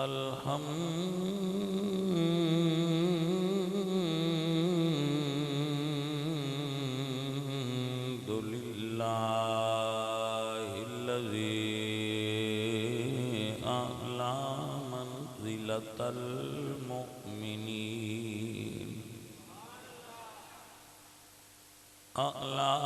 الحمد لله الذي أعلى منزلة المؤمنين أعلى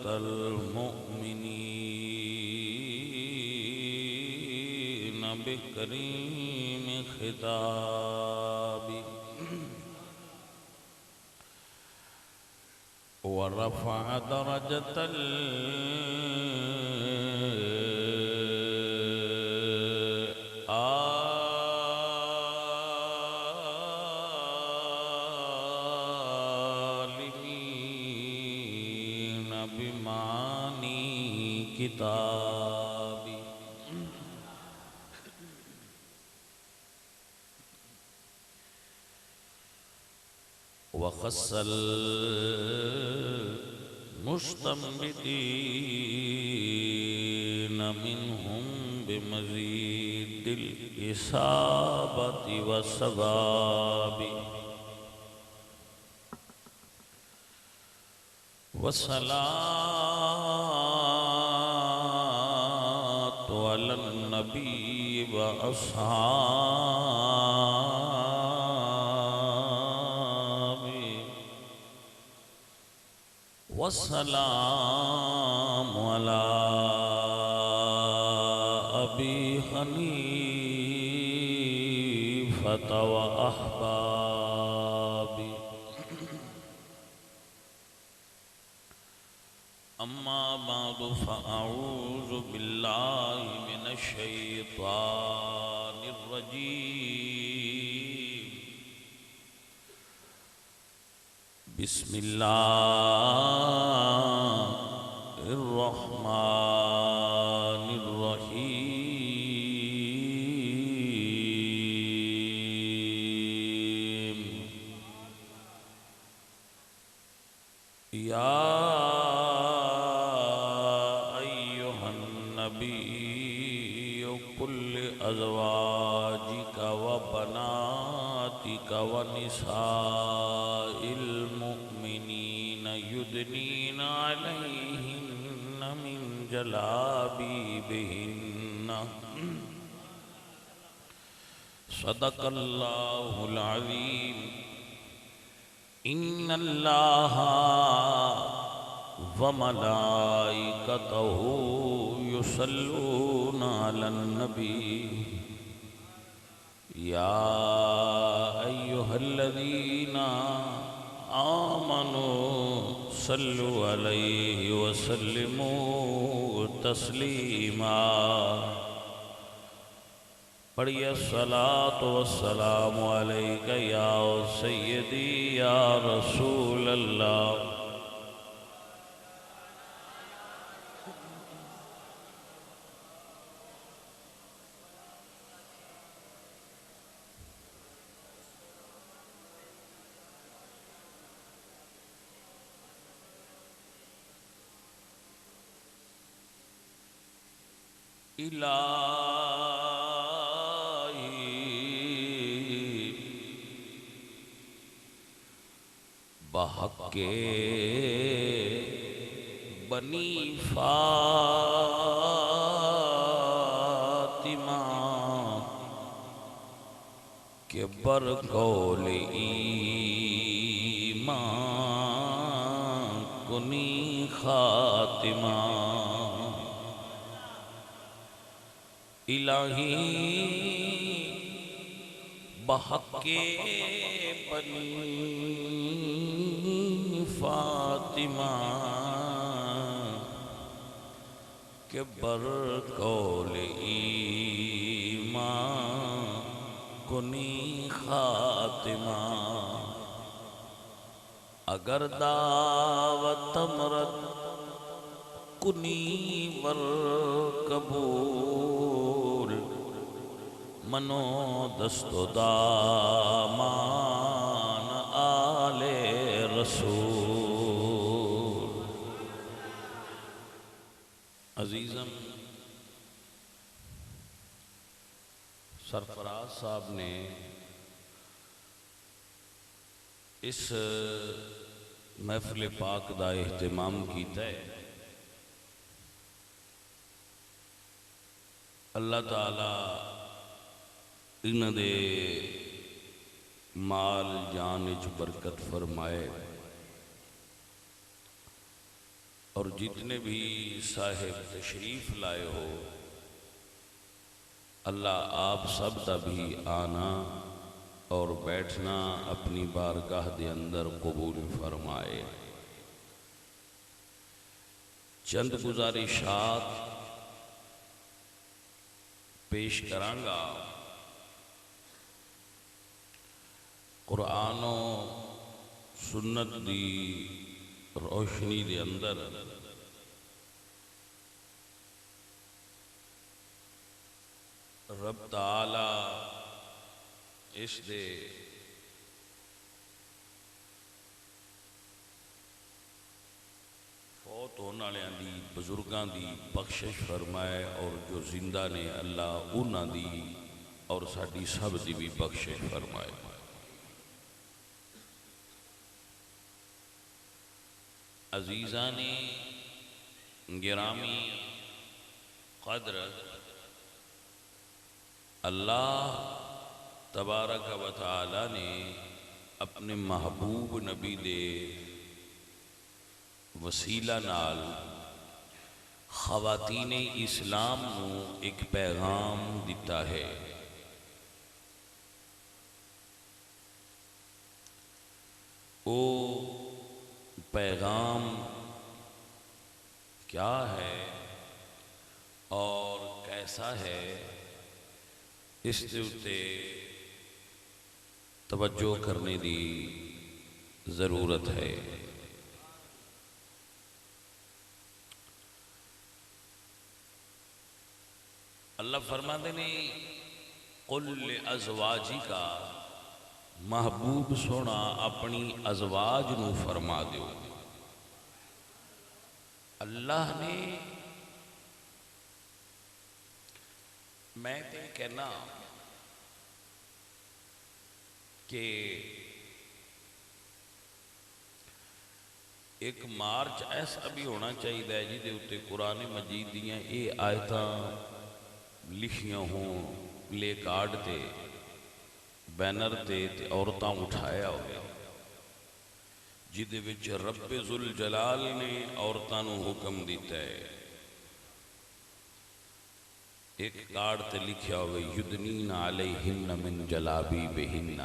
المؤمنين بكريم خطابي ورفع درجة كتابي وخص المستنبطين منهم بمزيد الإصابة والصواب والصلاة على النبي وأصحابه والسلام على أبي حنيفة وأحبابه أما بعد فأعوذ بالله من الشيطان الرجيم بسم الله الرحمن الرحيم يا أزواجك وبناتك ونساء المؤمنين يدنين عليهن من جلابيبهن صدق الله العظيم إن الله وملائكته يصلون على النبي يا أيها الذين آمنوا صلوا عليه وسلموا تسليما پڑھیے الصلاة والسلام علیک یا سیدی یا رسول اللہ الہی بحق بنی فاطمہ کے برقول ایمان کنی خاتمہ الہی بحق بنی فاطمہ کے برقول ایمان کنی خاتمہ اگر دعوت مرد کنی ور قبول منو دست و دامان آل رسول عزیزم سرفراز صاحب نے اس محفل پاک دا اہتمام کیتا ہے۔ اللہ تعالی انہاں دے مال جان وچ برکت فرمائے، اور جتنے بھی صاحب تشریف لائے ہو اللہ آپ سب دا بھی آنا اور بیٹھنا اپنی بارگاہ دے اندر قبول فرمائے۔ چند گزارشات پیش کرانگا۔ قرآن و سنت دی روشنی دے اندر رب تعالی اس دے فوت ہونے والوں دی بزرگاں دی بخشش فرمائے، اور جو زندہ نے اللہ انہاں دی اور ساڈی سب دی بھی بخشش فرمائے۔ عزیزان گرامی قدر، اللہ تبارک و تعالی نے اپنے محبوب نبی دے وسیلہ نال خواتین اسلام نو ایک پیغام دیتا ہے۔ او پیغام کیا ہے اور کیسا ہے، اس دے اُتے توجہ کرنے دی ضرورت ہے۔ اللہ فرماتے ہیں قُلْ لِأَزْوَاجِكَ، محبوب سونا اپنی ازواج نو فرما دیو۔ اللہ نے میں تے کہنا کہ ایک مارچ ایسا بھی ہونا چاہیے جی دے اتے قرآن مجید دیاں اے آیتاں لکھیاں ہوں، لے کارڈ تے بینر تے عورتاں اٹھایا ہوئے، جدے وچ رب ذوالجلال نے عورتاں نو حکم دیتا ہے۔ ایک کارڈ تے لکھیا ہوئے یدنین علیہن من جلابیبہن،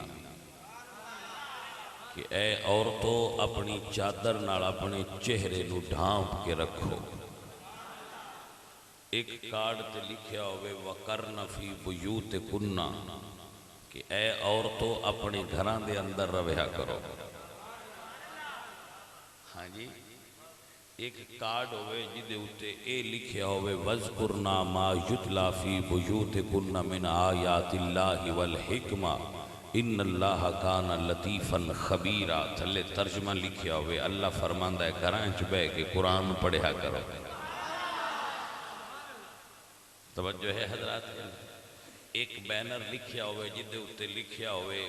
کہ اے عورتوں اپنی چادر نال اپنے چہرے نو ڈھانپ کے رکھو۔ ایک کارڈ تے لکھیا ہوئے وَقَرْنَ فِي بُيُوتِكُنَّ، کہ اے عورتوں اپنے گھران دے اندر رویا کرو۔ ہاں جی، ایک کارڈ ہوئے جدے اتے اے لکھیا ہوئے وَذْكُرْنَا مَا يُتْلَى فِي بُيُوتِكُنَّ مِنْ آيَاتِ اللَّهِ وَالْحِكْمَةِ إِنَّ اللَّهَ كَانَ لَطِيفًا خَبِيرًا۔ تھلے ترجمہ لکھیا ہوئے اللہ فرماندہ ہے گھران چ بہ کے قرآن پڑھیا کرو۔ توجہ ہے حضرات؟ ایک بینر لکھیا ہوئے جدے اتے لکھیا ہوئے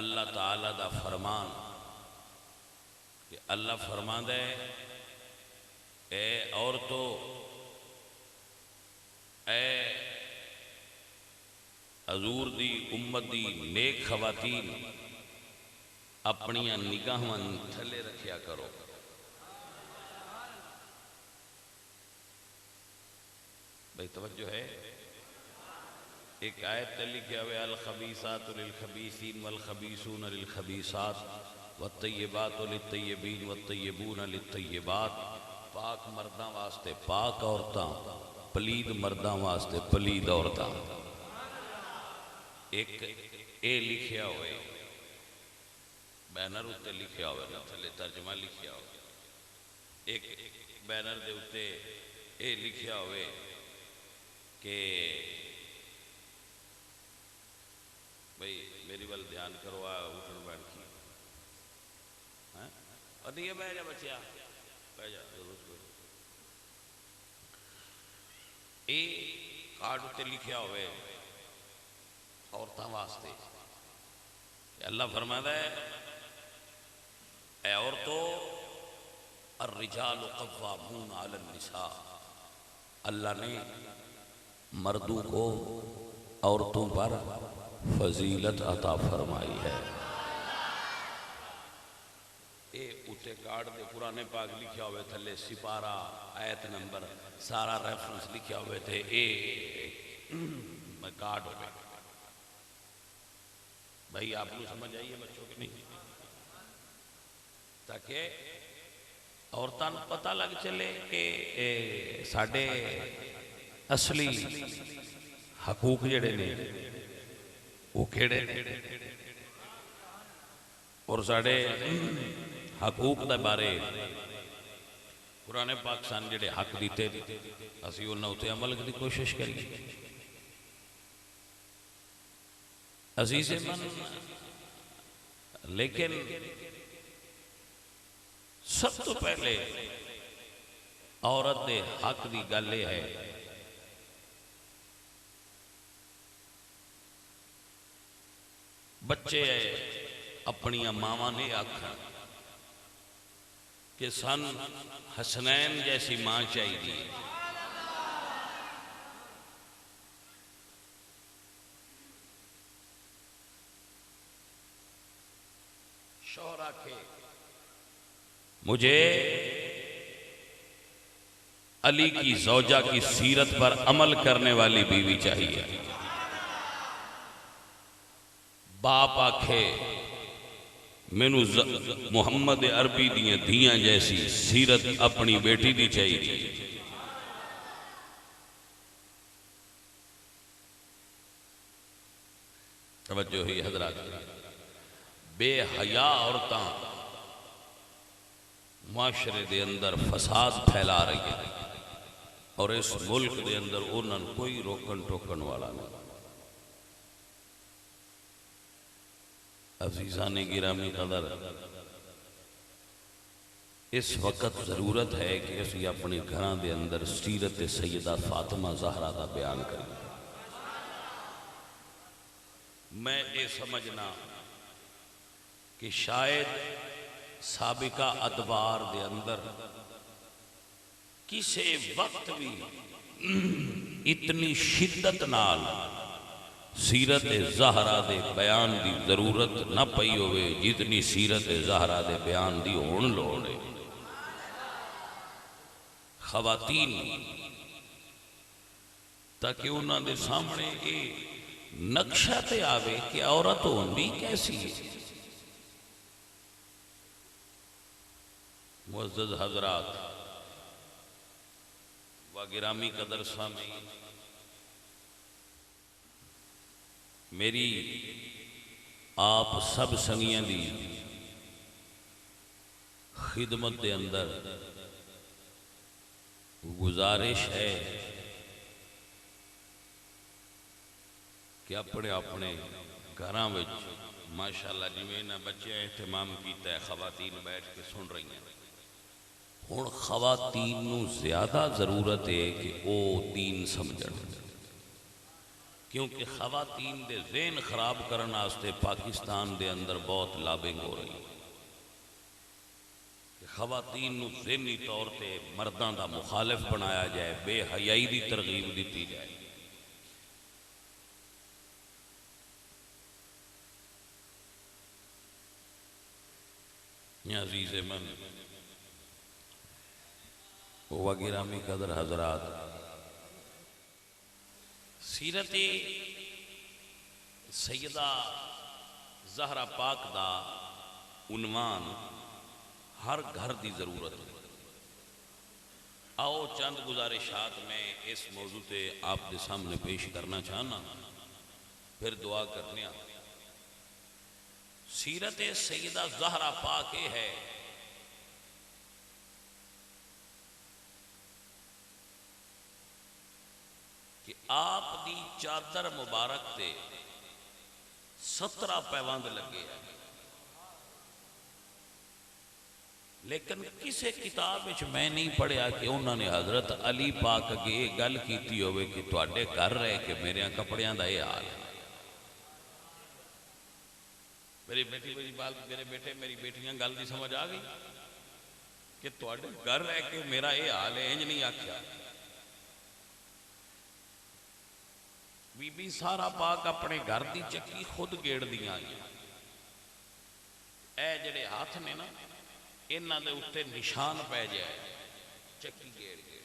اللہ تعالیٰ دا فرمان، کہ اللہ فرماندہ ہے اے عورتوں، اے حضور دی امت دی نیک خواتین، اپنیاں نگاہاں تھلے رکھیا کرو۔ بھئی توجہ ہے؟ ایک آیت تے لکھیا ہوئے الخبیثات للخبیثین والخبیثون للخبیثات والطیبات للطیبین والطیبون للطیبات۔ پاک مرداں واسطے پاک عورتاں، پلید مرداں واسطے پلید عورتاں۔ ایک اے لکھیا ہوئے بینر اتے لکھیا ہوئے نا تھلے ترجمہ لکھیا ہوئے، ایک بینر دے اتے اے لکھیا ہوئے کہ بھئی میری وال دھیان کرو اٹھن بیٹھ کی اور نہیں ہے بہ جا بچیا بہ جا ضرورت کوئی یہ کارڈ تے لکھیا ہوئے عورتاں واسطے، اللہ فرماتا ہے اے عورتوں الرجال قوامون علی النساء، اللہ نے مردوں کو عورتوں پر فضیلت عطا فرمائی ہے۔ اے اتے کارڈ دے قرآن پاک لکھیا ہوئے تھلے سپارہ آیت نمبر سارا ریفرنس لکھیا ہوئے تھے، اے کارڈ ہوئے بھائی آپ کو سمجھ آئیے بچوں کے نہیں، تاکہ عورتاں پتہ لگ چلے کہ ساڈے اصلی حقوق جڑے نے وہ کیڑے اور ساڈے حقوق دے بارے قرآن پاکستان جڑے حق دیتے اسی انہاں اتے عمل کی کوشش کریے۔ عزیز من، لیکن سب تو پہلے عورت دے حق دی گل یہ ہے بچے اپنی ماواں نے آکھا کہ سن حسنین جیسی ماں چاہیے، شوہر آکھے مجھے علی کی زوجہ کی سیرت پر عمل کرنے والی بیوی چاہیے، باپ آکھے مینو محمد عربی دیاں دھیاں جیسی سیرت اپنی بیٹی دی چاہیے۔ توجہ ہی حضرات، بے حیا عورتاں معاشرے دے اندر فساد پھیلا رہی ہے اور اس ملک دے اندر انہوں کوئی روکن ٹوکن والا نہیں۔ عزیزان گرامی قدر، اس وقت ضرورت ہے کہ اسی اپنے گھران دے اندر سیرت سیدہ فاطمہ زہرا دا بیان کریں۔ میں یہ سمجھنا کہ شاید سابقہ ادوار دے اندر کسی وقت بھی اتنی شدت نال سیرت زہرا دے بیان دی ضرورت نہ پئی ہوئے جتنی سیرت زہرا دے بیان دی ہون لوڑے۔ خواتین تاکہ انہاں دے سامنے یہ نقشہ تے آوے کہ عورت ہوندی کیسی ہے۔ معزز حضرات و گرامی قدر سامعین، میری آپ سب سنگیاں دی خدمت دے اندر گزارش ہے کہ اپنے اپنے گھراں وچ ماشاءاللہ جویں نہ بچے اہتمام کیتا ہے، خواتین بیٹھ کے سن رہی ہیں۔ ہن خواتین نو زیادہ ضرورت ہے کہ او دین سمجھن، کیونکہ خواتین دے ذہن خراب کرن واسطے پاکستان دے اندر بہت لابنگ ہو رہی ہے کہ خواتین نو ذہنی طور تے مرداں دا مخالف بنایا جائے، بے حیائی دی ترغیب دیتی جائے۔ یا عزیز من و گرامی قدر حضرات، سیرت سیدہ زہرا پاک دا عنوان ہر گھر دی ضرورت ہے۔ آؤ چند گزارشات میں اس موضوع تے آپ دے سامنے پیش کرنا چاہنا، پھر دعا کرنے آ۔ سیرت سیدہ زہرا پاک یہ ہے کہ آپ دی چادر مبارک تے 17 پیوند لگے ہیں۔ لیکن کسی کتاب وچ میں نہیں پڑھیا کہ انہوں نے حضرت علی پاک اگے یہ گل کیتی ہوئے کہ تواڈے گھر رہ کے میرے کپڑیاں دا یہ حال ہے۔ میری بیٹی میرے بیٹے میری بیٹیاں گل دی سمجھ آ گئی کہ تواڈے گھر رہ کے میرا یہ حال ہے، انج نہیں آکھیا۔ بی بی سارا پاک اپنے گھر دی چکی خود گیڑ دیاں آئی، اے جڑے ہاتھ نے نا انہاں دے اتے نشان پہ جائے چکی گیڑ گیڑ،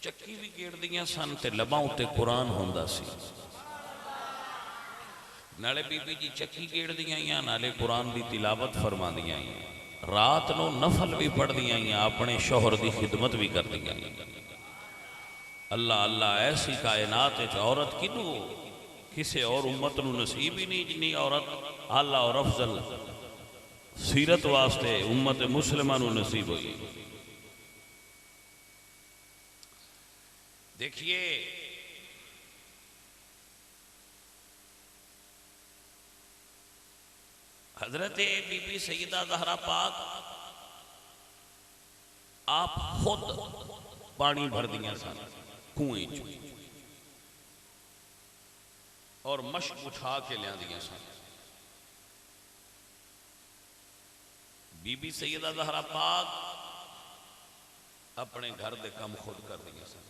چکی بھی گیڑ دیاں سن تے لباں اتے قرآن ہوندا سی، نالے بی بی جی چکی گیڑ دیاں آئیاں نالے قرآن دی تلاوت فرما دیاں آئیاں، رات نو نفل بھی پڑھ دیاں آئیاں، اپنے شوہر دی خدمت بھی کر دیاں آئیاں۔ اللہ اللہ ایسی کائنات عورت کنو کسے اور امت نو نصیب ہی نہیں جنی عورت اعلیٰ اور افضل سیرت واسطے امت مسلمہ نو نصیب ہوئی۔ دیکھیے حضرت بی بی سیدہ زہرا پاک آپ خود پانی بھر دیاں سن کنویں چ اور مشک اٹھا کے لیا دیاں سن۔ بی بی سیدہ زہرا پاک اپنے گھر دے کم خود کر دیاں سن۔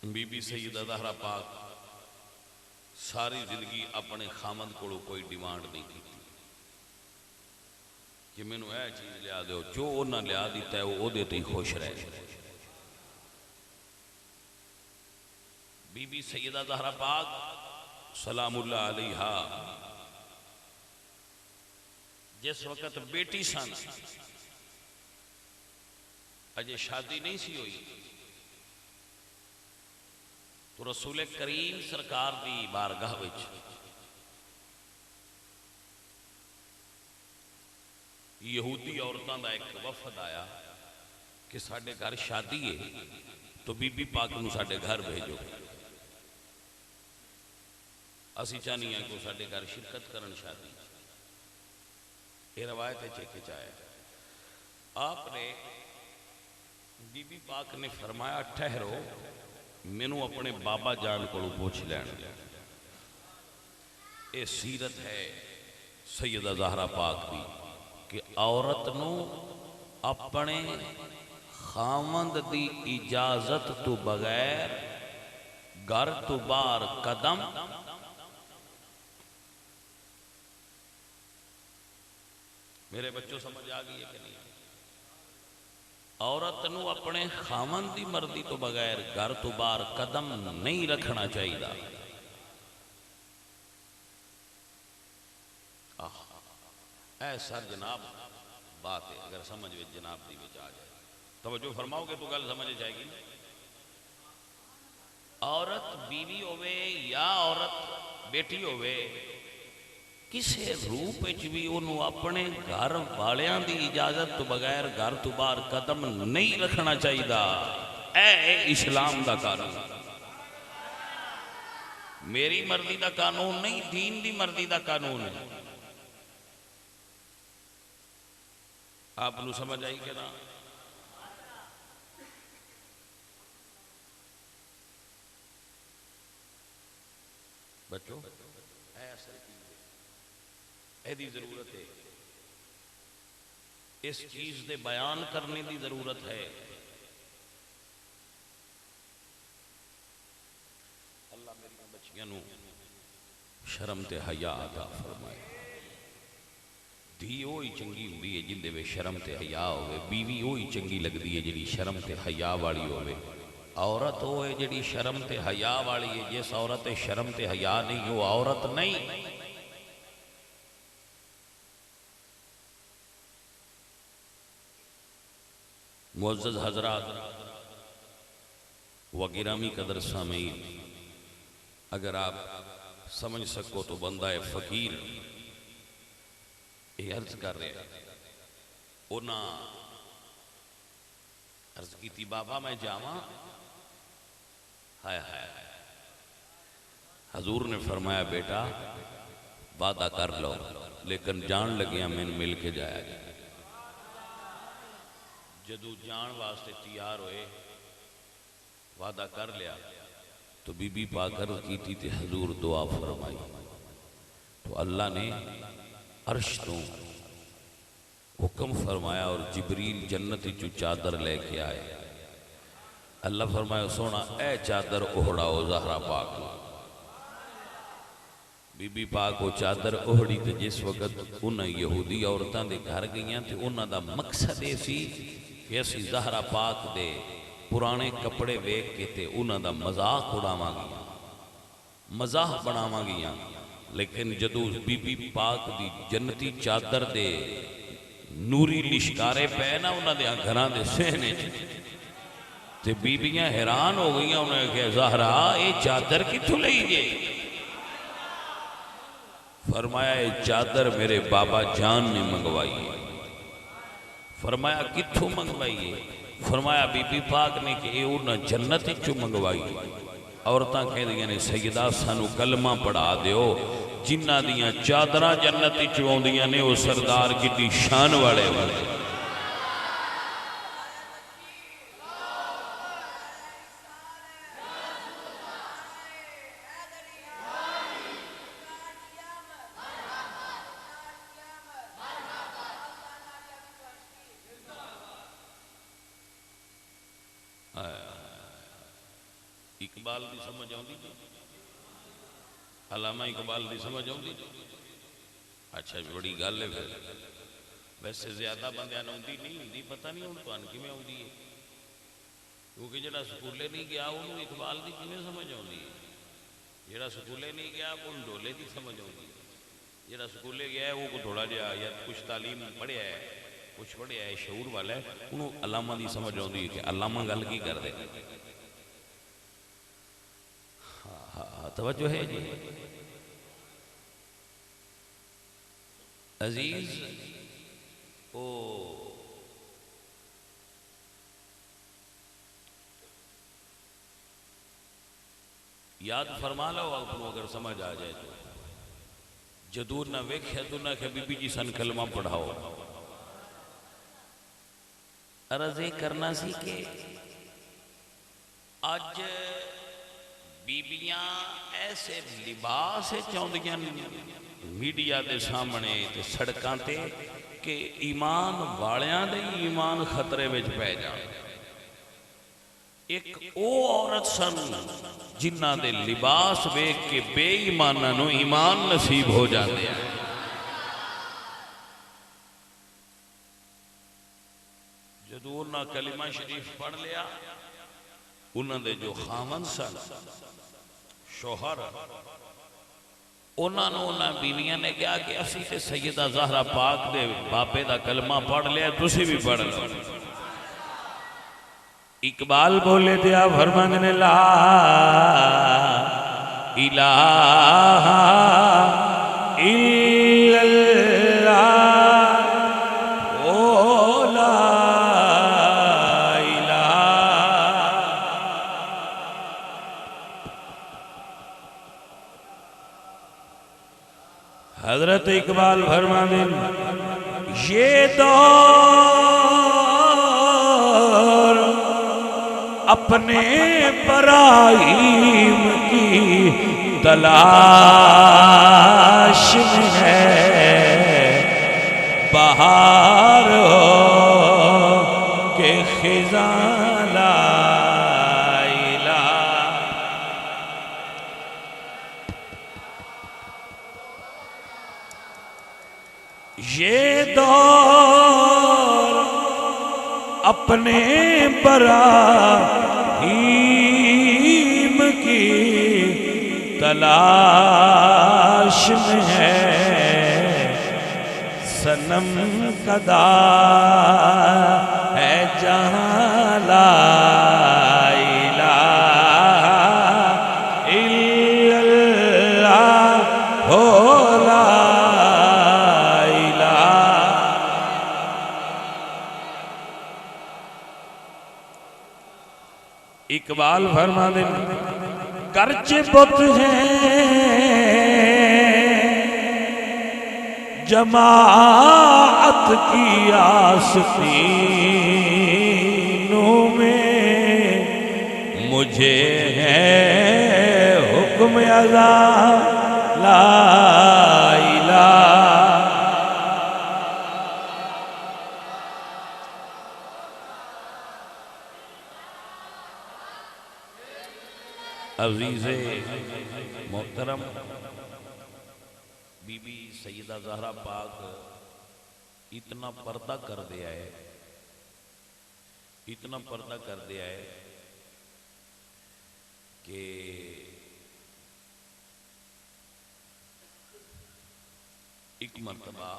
بی بی سیدہ زہرا پاک ساری زندگی اپنے خامد کو کوئی ڈیمانڈ نہیں کی کہ میں نو اے چیز لیا دے جو انہاں لیا دیتا ہے وہ دیتے ہی خوش رہے۔ بی بی سیدہ زہرا پاک سلام اللہ علیہا جس وقت بیٹی سن اجے شادی نہیں سی ہوئی تو رسول کریم سرکار دی بارگاہ وچ یہودی عورتاں دا ایک وفد آیا کہ ساڈے گھر شادی ہے تو بی بی پاک نو ساڈے گھر بھیجو، اسی چاہنی ہیں کہ ساڈے گھر شرکت کرن شادی۔ یہ روایت ہے چیکے چاہے آپ نے بی بی پاک نے فرمایا ٹھہرو مینوں اپنے بابا جان کو پوچھ لین۔ یہ سیرت ہے سیدہ زہرا پاک دی کہ عورت نو اپنے خامند دی اجازت تو بغیر گھر تو باہر قدم میرے بچوں سمجھ آ گئی ہے کہ نہیں؟ عورت نو اپنے خامند دی مرضی تو بغیر گھر تو باہر قدم نہیں رکھنا چاہیے۔ اے سر جناب بات ہے اگر سمجھ وچ جناب دی وچ آ جائے توجہ فرماؤ گے تو گل سمجھ جائے گی۔ عورت بیوی ہوئے یا عورت بیٹی ہوئے کسے روپ وچ بھی انہوں اپنے گھر والیاں دی اجازت تو بغیر گھر تو باہر قدم نہیں رکھنا چاہیے۔ اے اسلام دا قانون، میری مرضی دا قانون نہیں، دین دی مرضی دا قانون ہے۔ آپ نو سمجھ آئی کہ نا؟ بچوں اے اصل اے دی ضرورت ہے، اس چیز دے بیان کرنے دی ضرورت ہے۔ اللہ میری بچیاں نو شرم تے حیا عطا فرمائے۔ دھی وہی چنگی ہوندی ہے جن دے وچ شرم تے حیا ہوئے، بیوی وہی چنگی لگدی ہے جڑی شرم تے حیا والی ہوئے۔ عورت وہ ہے جڑی شرم تے حیا والی ہے، جس عورت شرم تے حیا نہیں وہ عورت نہیں۔ معزز حضرات و گرامی قدر سامعین، اگر آپ سمجھ سکو تو بندہ فقیر یہ عرض کر رہے انہاں عرض کی تھی بابا میں جاواں ہائے ہائے حضور نے فرمایا بیٹا وعدہ کر لو لیکن جان لگیاں میں مل کے جایا گیا۔ جدو جان واسطے تیار ہوئے وعدہ کر لیا تو بی بی پاک عرض کی تھی حضور دعا فرمائی تو اللہ نے عرش تو حکم فرمایا اور جبریل جنتی چو چادر لے کے آئے۔ اللہ فرمایا سونا اے چادر اوڑاؤ زہرا پاک بی بی پاک وہ چادر اوڑی تے جس وقت انہیں یہودی عورتاں دے گھر گئیاں تے انہاں دا مقصد ایسی کہ اسی زہرا پاک دے پرانے کپڑے ویک کے تے انہاں دا مذاق اڑاواں گیا مزاح بناواں گیا، لیکن جدو بی بی پاک دی جنتی چادر دے نوری لشکارے پہ نا انہاں دے گھراں دے سہنے تے بیبیاں حیران ہو گئیاں، انہوں نے کہا زہرا اے چادر کتھوں لئی جے؟ فرمایا اے چادر میرے بابا جان نے منگوائی ہے۔ فرمایا کتھوں منگوائی ہے؟ فرمایا بی بی پاک نے کہ اے انہاں جنت چو منگوائی ہے۔ عورتاں کہہ دیا نے سیدہ سانو کلمہ پڑھا دیو جنہ دیاں چادرہ جنت چو ہوندیاں نے وہ سردار کی شان والے والے۔ اقبال دی سمجھ آؤں دی علامہ اقبال دی سمجھ آؤں دی اچھا بڑی گل ہے پھر ویسے زیادہ بندیاں آؤں دی نہیں ہوندی پتہ نہیں ہوں تو انکی میں آؤں دی ہے کیونکہ جڑا سکولے نہیں گیا انہوں اقبال دی کیوں سمجھ آؤں دی ہے جڑا سکولے نہیں گیا انہوں ڈولے دی سمجھ آؤں دی ہے جڑا سکولے گیا ہے وہ کو تھوڑا جا یا کچھ تعلیم پڑھیا ہے کچھ پڑھیا ہے شعور والا ہے انہوں علامہ دی سمجھ آؤں دی ہے کہ علامہ گل کی کر دے توجہ ہے جی عزیز او یاد فرما لو اگر سمجھ آ جائے تو جدور نہ ویکھے تو نہ کہ بی بی جی سن کلمہ پڑھاؤ عرض کرنا سی کہ آج بیبیاں ایسے لباس چاہندیاں میڈیا دے سامنے تے سڑکاں تے کہ ایمان والیاں دے ایمان خطرے وچ پے جان ایک او عورت سن جنہ دے لباس ویکھ کے بے ایماناں نو ایمان نصیب ہو جاندے ہیں جدو انہاں کلمہ شریف پڑھ لیا انہاں دے جو خامن سن شوہر انہاں بیویاں نے کہا کہ اسی تے سیدہ زہرا پاک دے باپے دا کلمہ پڑھ لیا تسی بھی پڑھ لو اقبال بولے دیا فرمان نے لا الہ الا اللہ او لا حضرت اقبال فرمانے یہ دور اپنے برائیم کی تلاش میں ہے بہار ہو کہ خزاں لا یہ دور اپنے براہیم کی تلاش میں ہے صنم کدا ہے جہاں لا الہ الا اللہ ہو لا اقبال فرما دے گرچہ بت ہیں جماعت کی آستینوں میں، مجھے ہے حکم اذا لا الہ۔ عزیز محترم، بی بی سیدہ زہرا پاک اتنا پردہ کر دیا ہے، اتنا پردہ کر دیا ہے کہ ایک مرتبہ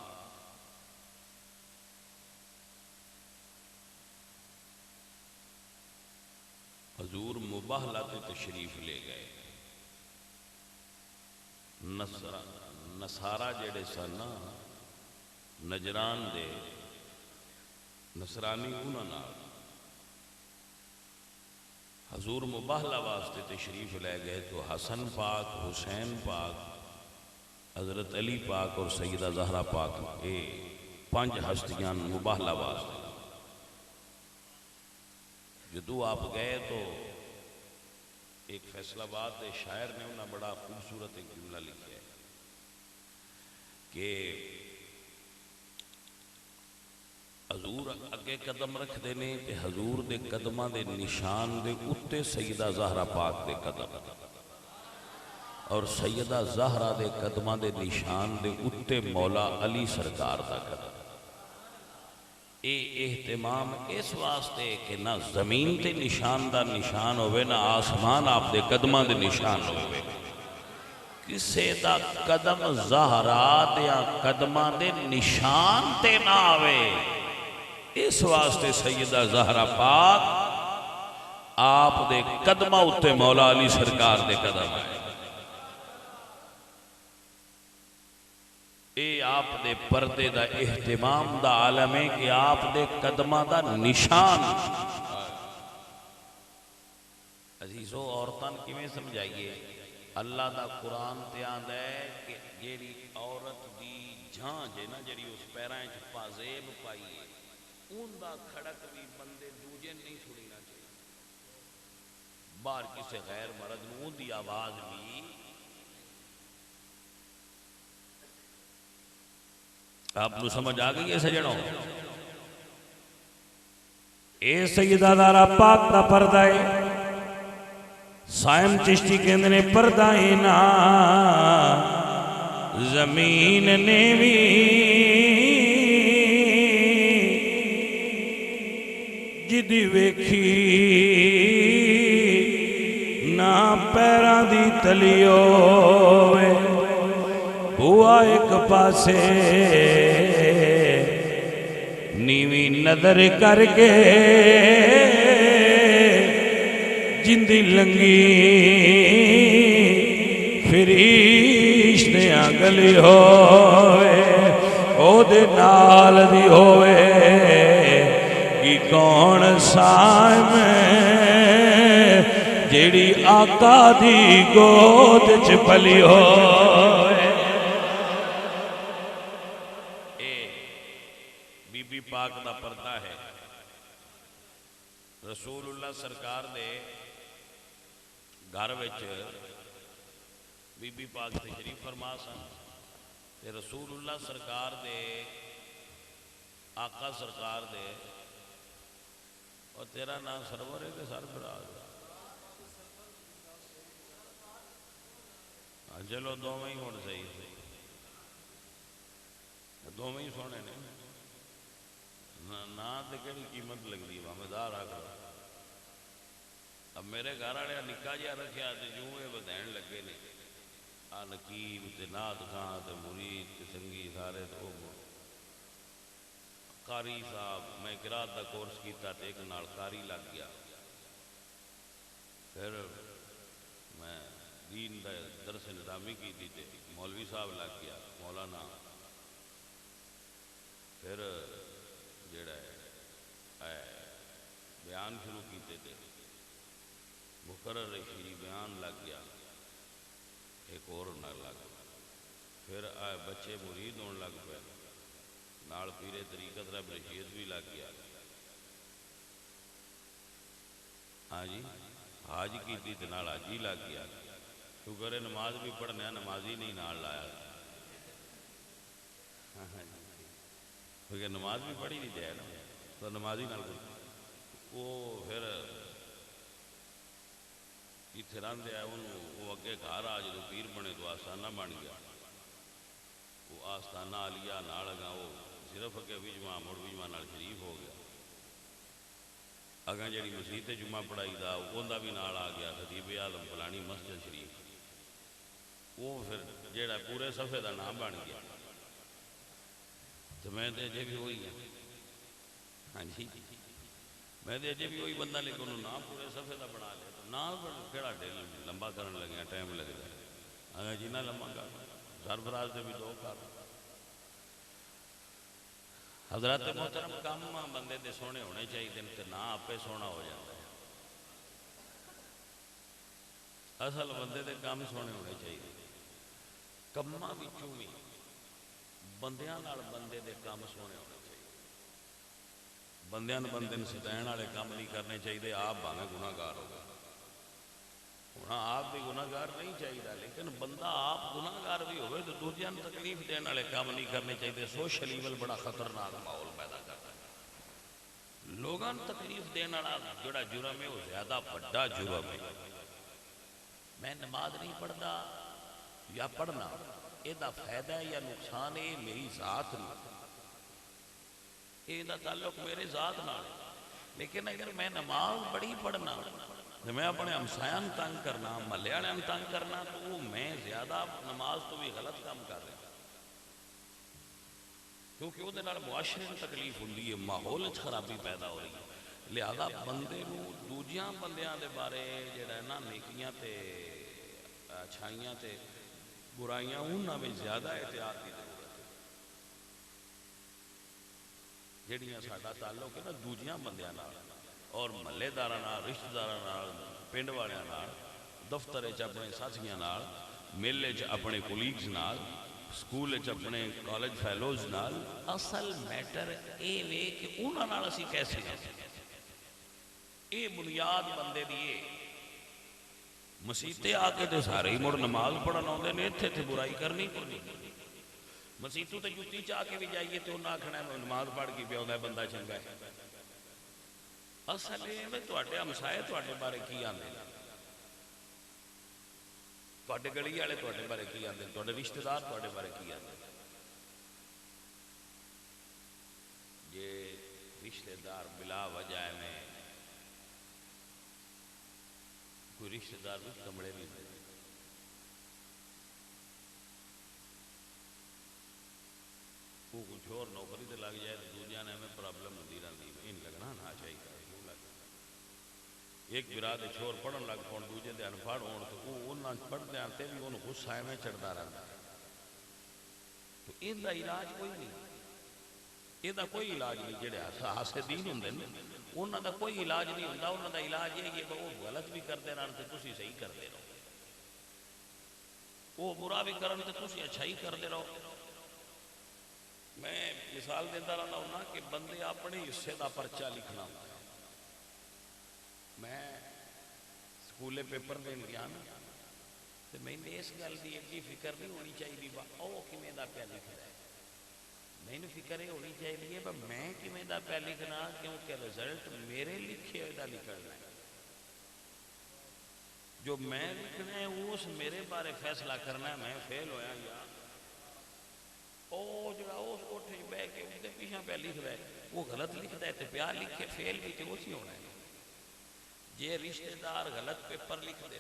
حضور مباہلہ کے تشریف لے گئے۔ نصارہ جڑے سن نجران دے نصرانی انہاں نال حضور مباہلہ واسطے تشریف لے گئے تو حسن پاک، حسین پاک، حضرت علی پاک اور سیدہ زہرا پاک، یہ 5 ہستیاں مباہلہ واسطے۔ جدو آپ گئے تو ایک فیصل آباد کے شاعر نے انہاں بڑا خوبصورت ایک جملہ لکھا ہے کہ حضور اگے قدم رکھ دینے تے حضور دے قدماں دے نشان دے اتے سیدہ زہرا پاک دے قدم، اور سیدہ زہرا دے قدماں دے نشان دے اتے مولا علی سرکار دا قدم۔ اے اہتمام اس واسطے کہ نہ زمین تے نشان دا نشان ہوئے، نہ آسمان آپ دے قدماں دے نشان ہوئے، کسے دا قدم زہرا دیا قدماں دے نشان تے نہ آوے، اس واسطے سیدہ زہرا پاک آپ دے قدمہ اتے مولا علی سرکار دے قدم آئے۔ اے آپ دے پردے دا اہتمام دا عالم ہے کہ آپ دے قدمہ دا نشان۔ عزیزو عورتان کیویں سمجھائیے، اللہ دا قرآن تے آندا ہے کہ جیڑی عورت دی جھان جے نا جیڑی اس پیرائیں چ پازیب پائی ہے، ان دا کھڑک بھی بندے دوجے نہیں سنینا چاہیے، باہر کسے غیر مرد نوں دی آواز بھی۔ آپ نو سمجھ آگئی ہے سجنوں؟ اے سیدہ زہرا پاک دا پردہ ہے، سائم چشتی کہندے نے پردہ نا زمین نے بھی جدی ویکھی نہ پیراں دی تلیو وے، ہوا ایک پاسے نیویں نظر کر کے جندی لنگی فرشتیاں گلی ہوئے، او دے نال دی ہوئے کی کون سائم جیڑی آقا دی گود چ پلی ہوئے۔ بی بی پاک دا پردہ ہے، رسول اللہ سرکار دے گھر وچ بی بی پاک تشریف فرما سن تے رسول اللہ سرکار دے آقا سرکار دے، اور تیرا نام سرور ہے کہ سرفراز؟ چلو دو میں ہی ہونے صحیح تھے، دو میں ہی سونے نے نا تے کیڑی قیمت لگ دی مزدار آ کر۔ اب میرے گھر والے نکا جہا رکھیا تے جوں یہ بدین لگے نے آ نقیب تے نعت خاں تے مرید تے سنگی سارے تو قاری صاحب، میں قرات دا کورس کیتا تے ایک نال قاری لگ گیا، پھر میں دین دا درس نظامی کی تے مولوی صاحب لگ گیا مولانا، پھر جڑا ہے بیان شروع کیتے تھے، مقرر شریف بیان لگ گیا، ایک اور نہ لگ گیا، پھر آئے بچے مرید ہونے لگ پے، نال پیرے طریقت رب رشید بھی لگ گیا، ہاں جی حاج کی تے نال حاجی لگ گیا، شکر ہے نماز بھی پڑھنے نمازی نہیں نال لایا، کیونکہ نماز بھی پڑھی نہیں جائے نا تو نمازی نال وہ پھر اتنے رہتے آئے وہ اگے گھر آ جدو پیر بنے تو آستانہ بن گیا، وہ آستانہ آلیا نال اگاں وہ صرف اگے وجما مڑ وجما نال شریف ہو گیا، اگاں جڑی مسیح تے جمعہ پڑھائی دا اوندا بھی نال آ گیا خطیب اعظم فلانی مسجد شریف، وہ پھر جڑا پورے صفحے دا نام بن گیا، تو میں تے اجے بھی وہی ہوں، ہاں جی میں تے اجے بھی وہی بندہ لیکن انہوں نام پورے صفحے دا بنا لیا، تو نام کیڑا ڈیل لمبا کرن لگے ٹائم لگ گیا، اگر جنہ لمبا کر سرفراز دے بھی دو کر حضرات محترم کام بندے دے سونے ہونے چاہیے تے نہ آپے سونا ہو جاتا ہے، اصل بندے دے کام سونے ہونے چاہیے، کماں وچوں بھی بندیاں نال بندے دے کام سونے ہونے چاہیے، بندیاں نال بندے ستائن والے کام نہیں کرنے چاہیے، آپ بھاویں گناہ گار ہو گئے ہونا، آپ بھی گناہ گار نہیں چاہیے، لیکن بندہ آپ گناہ گار بھی ہوئے تو دوسریاں تکلیف دین والے کام نہیں کرنے چاہیے، سوشل ایول بڑا خطرناک ماحول پیدا کرتا ہے، لوگاں تکلیف دین والا جڑا جرم ہے وہ زیادہ بڑا جرم ہے، میں نماز نہیں پڑھتا یا پڑھنا یہ فائدہ ہے یا نقصان ہے میری ذات نہیں، یہ تعلق میرے ذات نال ہے، لیکن اگر میں نماز بڑی پڑھنا تو میں اپنے ہمسایاں تنگ کرنا محلے والوں تنگ کرنا تو وہ میں زیادہ نماز تو بھی غلط کام کر رہا، کیونکہ وہ معاشرے میں تکلیف ہوتی ہے، ماحول خرابی پیدا ہو رہی ہے، لہذا بندے نو دوجیاں بندیاں دے بارے جڑا ہے نا نیکیاں تے اچھائیاں تے برائیاں انہاں میں زیادہ احتیاط کی ضرورت ہے، جڑیاں ساڈا تعلق ہے نا دوجیاں بندیاں نال اور محلے داراں نال رشتہ داراں نال پنڈ والیاں نال دفتر وچ اپنے ساتھیاں نال میلے چ اپنے کولیگز نال سکول چ اپنے کالج فیلوز نال اصل میٹر اے وے کہ انہاں نال اسی کیسے ہیں، اے بنیاد بندے دی ہے، مسیتے آ کے تے سارے ہی مڑ نماز پڑھن آتے ہیں، اتنے تے برائی کرنی کوئی مسیتوں تے جتی چاہ کے بھی جائیے تو انہیں آخنا ہے نماز پڑھ کے پیا بندہ چنگا ہے، اصل یہ ہے تواڈے ہمسائے تواڈے بارے کی آندے، تواڈے گلی والے تواڈے بارے کی آندے، تواڈے رشتہ دار تواڈے بارے کی آندے، جے رشتہ دار بلا وجہ میں کوئی رشتہ دار بھی کمڑے نہیں دے، وہ کچھ اور نوکری تے لگ جائے تو دوجیاں نے ہمیں پرابلم ہوتی رہتی ہے، ان لگنا نہ چاہیے، ایک براد چھوڑ پڑھن لگ پاؤ دوجے دے انپڑھ ہون تو وہ انہاں پڑھدے آتے بھی انہوں غصہ میں چڑھتا رہتا ہے، تو ان دا علاج کوئی نہیں، یہ دا کوئی علاج نہیں، جڑے حاسدین ہوندے نا انہاں دا کوئی علاج نہیں ہوندا، انہاں دا علاج یہ کہ وہ غلط بھی کرتے رہن تے تسی صحیح کرتے رہو، وہ برا بھی کرن تے تسی اچھائی کرتے رہو، میں مثال دیتا رہنا ہونا کہ بندے اپنے حصے دا پرچہ لکھنا ہوتا ہے، میں سکولے پیپر دین گیا نا تو میں نے اس گل کی ایڈی فکر نہیں ہونی چاہیے با او کیویں دا پیا لکھنا ہے، میں نے فکر یہ ہونی چاہیے با میں کیویں دا پیا لکھنا کیونکہ رزلٹ میرے لکھے ہوئے دا لکھنا ہے، جو میں لکھنا ہے اس میرے بارے فیصلہ کرنا ہے، میں فیل ہویا یا او جڑا اس کوٹھے بہ کے اس دے پیچھے پہ لکھ رہا ہے وہ غلط لکھتا ہے تو پیا لکھے فیل بھی تو اسی ہونا ہے، جے رشتہ دار غلط پیپر لکھ دے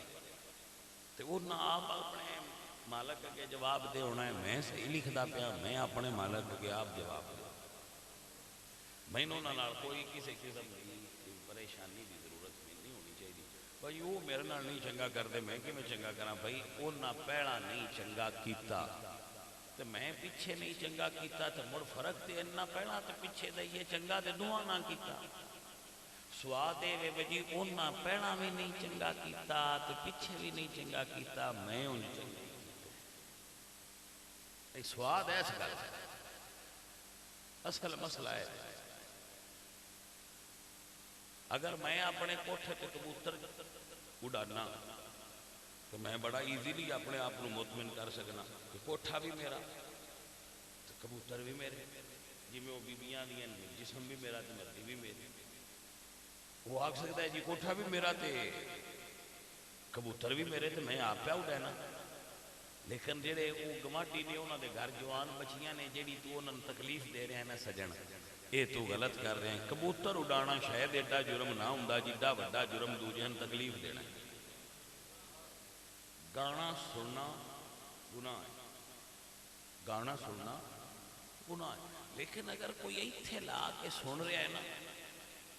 تو وہ نہ آپ اپنے مالک کے جواب دے ہونا ہے، میں صحیح لکھدا پیا میں اپنے مالک کے آپ جواب دے، میں انہوں نے کوئی کسی قسم کی پریشانی کی ضرورت نہیں ہونی چاہیے، بھائی وہ میرے نال نہیں چنگا کرتے میں کہ میں چنگا کراں، بھائی انہاں پہلا نہیں چنگا کیتا تو میں پیچھے نہیں چنگا کیتا تو مڑ فرق تے انہاں پہلا تو پیچھے دئیے چنگا تے دوہاں نہ کیتا، سواد اے وے جی انہاں پہنا بھی نہیں چنگا کیتا تے پیچھے بھی نہیں چنگا کیتا، میں ان چنگا ایک سواد ہے اس گل اصل مسئلہ ہے۔ اگر میں اپنے کوٹھے تے کبوتر اڑانا تو میں بڑا ایزیلی اپنے آپ کو مطمئن کر سکنا کہ کوٹھا بھی میرا تو کبوتر بھی میرے، جی میں وہ بیبیاں دیا جسم بھی میرا تو مرضی بھی میری۔ وہ آکھ سکتا ہے جی کوٹھا بھی میرا تے کبوتر بھی میرے تو میں آپ پہ اڑانا۔ لیکن جڑے وہ گماٹی نے انہوں دے گھر جوان بچیاں نے جڑی تو انہوں نے تکلیف دے رہے ہیں نا سجن، یہ تو غلط کر رہے ہیں۔ کبوتر اڑانا شاید ایڈا جرم نہ ہوندا جڈا وڈا جرم دوجیاں تکلیف دینا ہے۔ گانا سننا گناہ ہے، گانا سننا گناہ ہے، لیکن اگر کوئی ایتھے لا کے سن رہا ہے نا،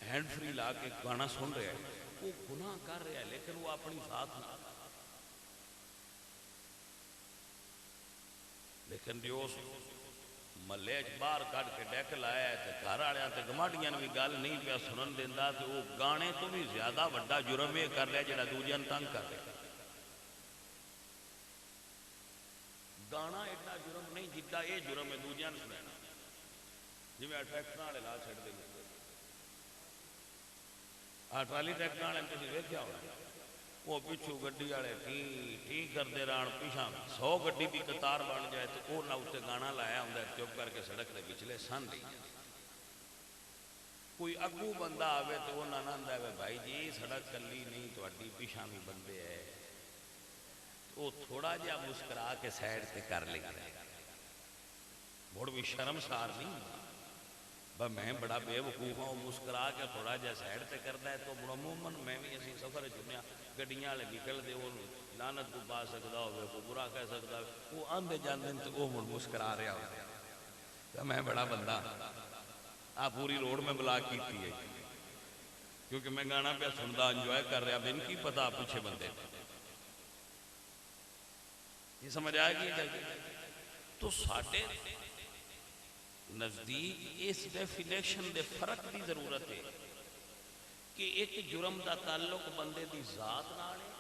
ہینڈ فری لا کے گانا سن رہا ہے، وہ گناہ کر رہا ہے لیکن وہ اپنی ذات نہ۔ لیکن جو محلے باہر کٹ کے ڈیک لایا ہے تو گھر والے تے گماڈیاں بھی گل نہیں پیا سنن دیندا تے وہ گانے تو بھی زیادہ وڈا جرم یہ کر رہا جڑا دوجیاں تنگ کر رہا۔ گانا ایڈا جرم نہیں جدا یہ جرم ہے دوجیاں نے سنانا، جی میں ٹریکٹر والے لا چھڑ دیں ٹرالی ٹریکٹر والے تھی ویکھیا ہونا، وہ پچھو گڈی والے ٹی کرتے رہن، پیچھا 100 گڈی بھی قطار بن جائے تو وہ نہ اتنے گانا لایا ہوں چپ کر کے سڑک کے پچھلے سن دی۔ کوئی اگو بندہ آوے تو وہ نہ آندا ہے بھائی جی سڑک کلی نہیں تہاڈی پیچھا بھی بندے ہے، وہ تھوڑا جہا مسکرا کے سائڈ تے کر لیتا ہے، مڑ بھی شرمسار نہیں بس میں بڑا بے وقوف ہوں، مسکرا کے تھوڑا جہا سائڈ تے کرتا ہے تو عموماً میں بھی اسی سفر چنیا گڈیاں والے نکلتے وہ لعنت کو پا سکتا ہوگا کوئی برا کہہ سکتا ہے، وہ آندے جاندے تو وہ مڑ مسکرا رہا ہوگا تو میں بڑا بندہ آپ پوری روڈ میں بلاک کیتی ہے کیونکہ میں گانا پہ سندا انجوائے کر رہا بن کی پتا پیچھے بندے یہ سمجھ آئے گی۔ تو ساڈے نزدیک اس ڈیفینیشن دے فرق دی ضرورت ہے کہ ایک جرم دا تعلق بندے دی ذات نال ہے،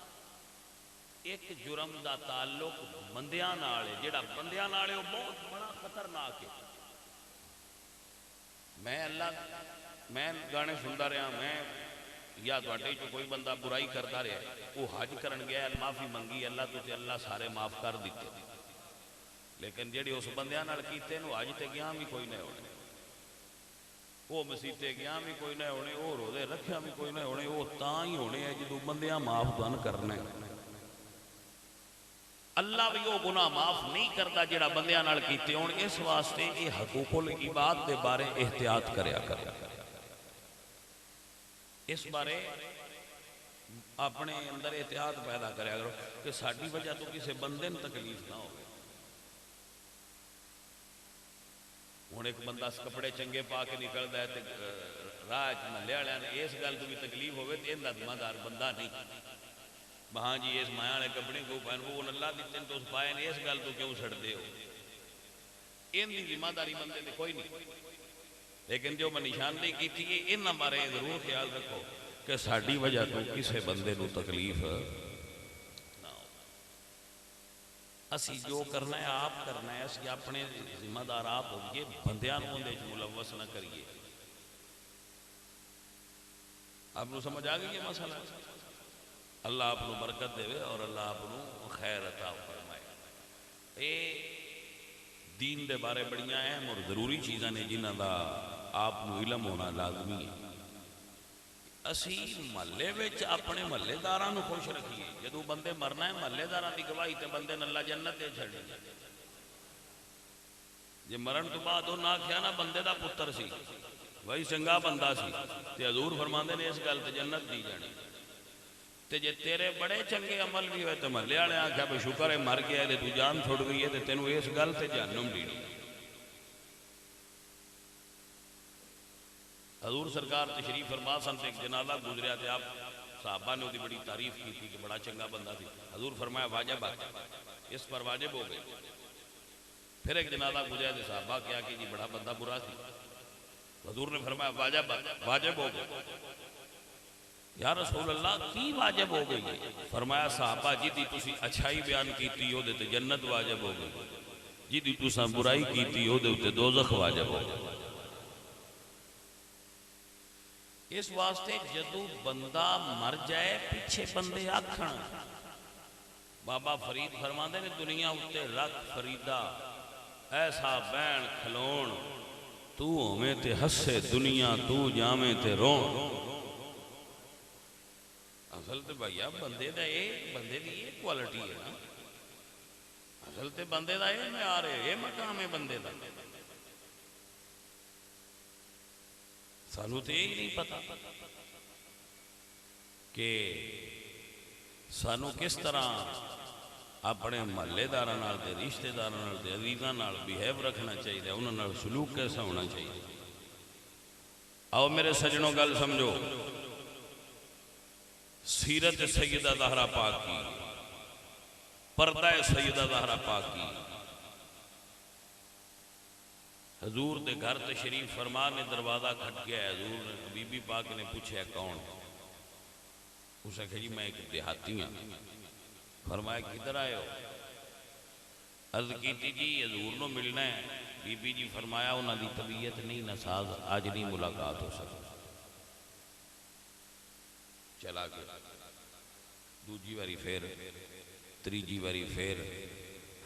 ایک جرم دا تعلق بندیاں نال ہے، جڑا بندیاں نال ہے وہ بہت بڑا خطرناک ہے۔ میں گانے سندا رہا، میں یا تواڈے چ کوئی بندہ برائی کرتا رہا، وہ حج کرن گیا معافی منگی اللہ تو تے اللہ سارے معاف کر دیتے، لیکن جڑی اس بندیاں نال کیتے نو حج تے گیا بھی کوئی نہیں ہونے، وہ مسیتے گیا بھی کوئی نہیں ہونے، وہ روزے رکھیا بھی کوئی نہیں ہونے، وہ تاں ہی ہونے ہیں جدوں بندیاں معاف دن کرنے۔ اللہ بھی وہ گناہ معاف نہیں کرتا جڑا بندیاں نال کیتے ہون، اس واسطے یہ حقوق العباد دے بارے احتیاط کریا کریا، اس بارے اپنے اندر احتیاط پیدا کریا کرو کہ ساڈی وجہ تو کسی بندے نے تکلیف نہ ہو۔ ہوں ایک بندہ کپڑے چنگے پا کے نکلتا ہے تو راہ محلے والے نے اس گل تو بھی تکلیف ہوئے تو یہ ذمہ دار بندہ نہیں، ہاں جی اس مایا والے کپڑے کو پہن وہ اللہ دیتے تو اس پائے نے اس گل تو کیوں چھڑتے ہو، ان کی ذمہ داری بندے تے کوئی نہیں۔ لیکن جو میں نشاندہی کی تھی ان بارے ضرور خیال رکھو کہ ساڈی وجہ تو کسی بندے کو تکلیف نہ ہو۔ اسی جو کرنا ہے آپ کرنا ہے، اسی اپنے ذمہ دار آپ ہوئیے، بندیاں نوں اندے ملوث نہ کریے۔ آپ کو سمجھ آ گئی یہ مسئلہ؟ اللہ آپ کو برکت دے اور اللہ آپ کو خیر عطا فرمائے۔ یہ دین دے بارے بڑیاں اہم اور ضروری چیزاں نے جنہاں دا آپ کو علم ہونا لازمی ہے۔ اسی محلے وچ اپنے محلے داراں نوں خوش رکھیے، جدوں بندے مرنا ہے محلے داراں دی گواہی تے بندے نے اللہ جنت دے چھڑنی، جے مرن تو بعد وہ نہ آکھیا نا بندے دا پتر سی وہی چنگا بندہ سی تے حضور فرماندے نے اس گل تے جنت دی جانی، تے جے تیرے بڑے چنگے عمل بھی ہوئے تو محلے والے آکھیا بھئی شکر ہے مر گیا تے تو جان چھوڑ گئی ہے تے تینوں اس گل تے جہنم دینی۔ حضور سرکار تشریف فرما سن تے ایک جنازہ گزریا تے آپ صحابہ نے بڑی تعریف کی تھی کہ بڑا چنگا بندہ تھی، حضور فرمایا واجب اس پر واجب ہو گئی۔ پھر ایک جنازہ گزریا تے صحابہ کیا کہ جی بڑا بندہ برا تھی، حضور نے فرمایا واجب ہو گئی۔ یا رسول اللہ کی واجب ہو گئی؟ فرمایا صحابہ جی دی تسی اچھائی بیان کیتی ہو دے تے جنت واجب ہو گئی، جی دی تساں برائی کیتی ہو دے تے دوزخ واجب ہو گئی۔ اس واسطے جدو بندہ مر جائے پیچھے بندے آکھن، بابا فرید فرماندے نے دنیا اتے رکھ فریدہ ایسا بین کھلون، تو ہمیں تے ہسے دنیا تو جامیں تے رون۔ اصل تے بھائیہ بندے دا بندے دی یہ کوالٹی ہے نا، اصل تے بندے دا یہ معیار ہے، یہ مقام ہے بندے دا۔ سانو تے یہی نہیں پتا کہ سانو کس طرح اپنے محلے داراں نال تے رشتہ داراں نال تے عزیزاں نال بیہیو رکھنا چاہیے، انہاں نال سلوک کیسا ہونا چاہیے۔ آؤ میرے سجنوں گل سمجھو، سیرت سیدہ زہرا پاک کی، پردہ سیدہ زہرا پاک کی، حضور دے گھر تشریف فرما نے دروازہ کھٹ گیا، حضور نے بی بی پاک نے پوچھا کون؟ اسے کہا جی میں ایک دیہاتی ہوں۔ فرمایا کدھر آئے ہو؟ عرض کیتی جی حضور نو ملنا ہے۔ بی بی جی فرمایا انہاں دی طبیعت نہیں نساز، آج نہیں ملاقات ہو سکتی۔ چلا گیا، دوجی واری پھر، تریجی واری پھر،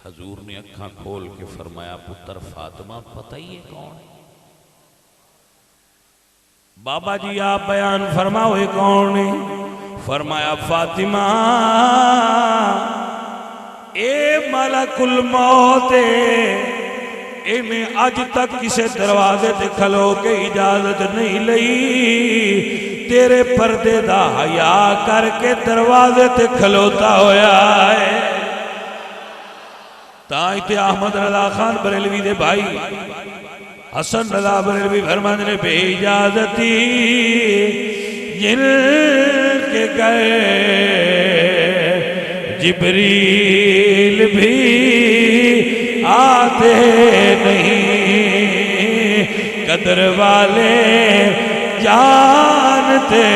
حضور نے اکھاں کھول کے فرمایا پتر فاطمہ پتہ ہی ہے کون ہے؟ بابا جی آپ بیان فرماؤ ہے کون ہے؟ فرمایا فاطمہ اے ملک الموت اے میں آج تک کسے دروازے تے کھلو کے اجازت نہیں لئی، تیرے پردے دا حیا کر کے دروازے تے کھلوتا ہویا ہے۔ تائیتے احمد رضا خان بریلوی دے بھائی حسن رضا بریلوی فرمانے نے بے اجازتی جن کے گئے جبریل بھی آتے نہیں، قدر والے جانتے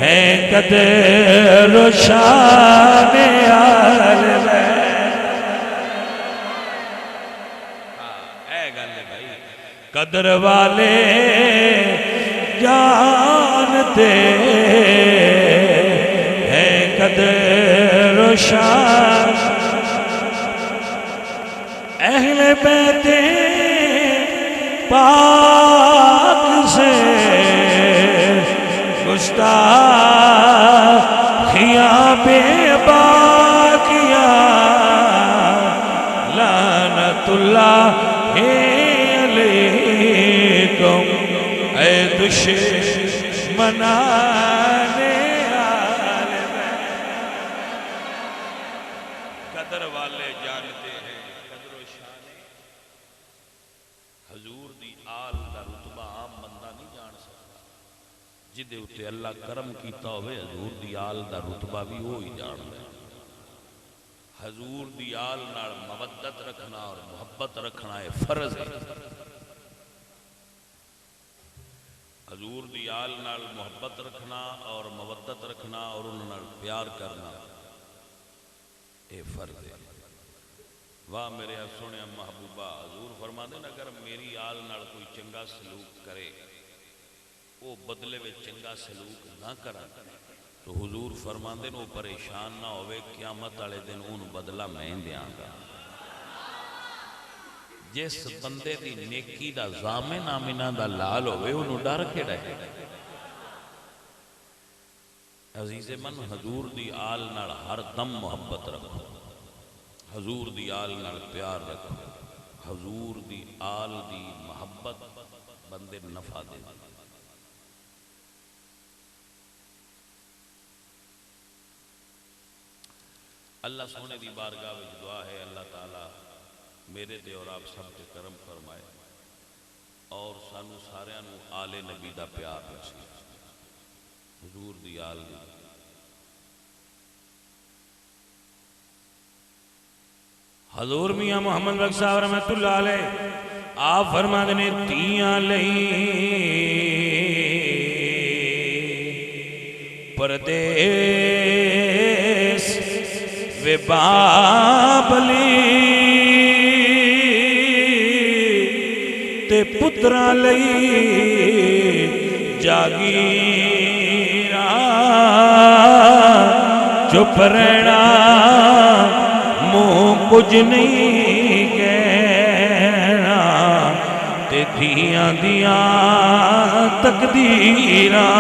ہیں قدر و شان آل قدر والے جانتے ہیں قدر و شان اہل بیت پاک سے گستاخیاں بے باقیاں لعنت اللہ اے دشمنان آل بیت، قدر والے جانتے ہیں قدر و شان حضور دی آل دا رتبہ عام بندہ نہیں جان سکتا، جدے اتے اللہ کرم کیتا ہوئے حضور دی آل دا رتبہ بھی وہی جان دے۔ حضور دی آل نال مودت رکھنا اور محبت رکھنا ہے فرض ہے۔ حضور دی آل نال محبت رکھنا اور مودت رکھنا اور انہوں نال پیار کرنا اے فرض ہے۔ واہ میرے سونے محبوبہ، حضور فرما دے اگر میری آل نال کوئی چنگا سلوک کرے وہ بدلے میں چنگا سلوک نہ کرا تو حضور فرما دے وہ پریشان نہ ہوئے، قیامت والے دن انہوں بدلہ میں دیاں گا۔ جس بندے دی نیکی دا ضامن آمنہ دا لال ہوئے انہوں ڈر کے رہے۔ عزیز من حضور دی آل نال ہر دم محبت رکھو، حضور دی آل نال پیار رکھو، حضور دی آل دی محبت بندے نفع دے۔ اللہ سونے دی بارگاہ وچ دعا ہے اللہ تعالیٰ میرے دے اور آپ سب کے کرم فرمائے اور سانو سارے انو آل نبی دا پیار رسی، حضور دی آل دی۔ حضور میاں محمد بخش صاحب رحمت اللہ علیہ آپ فرماتے نے تیاں لئی پردیس وے بابلی تے پترا لئی جاگیرا چپ رہنا منہ کچھ نہیں کہنا تے دھیاں دیاں تقدیراں